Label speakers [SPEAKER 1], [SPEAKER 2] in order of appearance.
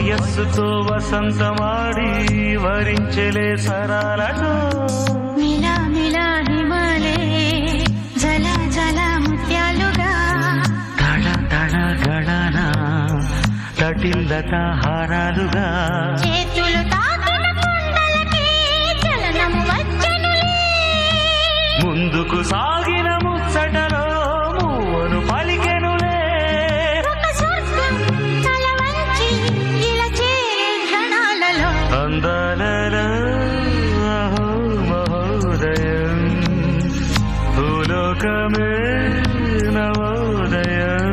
[SPEAKER 1] వయస్సుతో వసంతమాడి వరించెలే సరాలతో
[SPEAKER 2] మిలా మిలా హిమాలే జల జల ముత్యాలుగా
[SPEAKER 1] తడ తడ గడన తటిల్లత హారాలుగా
[SPEAKER 2] చేతులు తాకిన కొండలకి చలనము వచ్చెనులే
[SPEAKER 1] ముందుకు సాగిన ముచ్చటలో మూవను పలికెనులే
[SPEAKER 2] ఒక స్వర్గం తల వంచి ఇలా చేరే క్షణాలలో
[SPEAKER 1] అందాలలో అహో మహోదయం భూలోకమే నవోదయం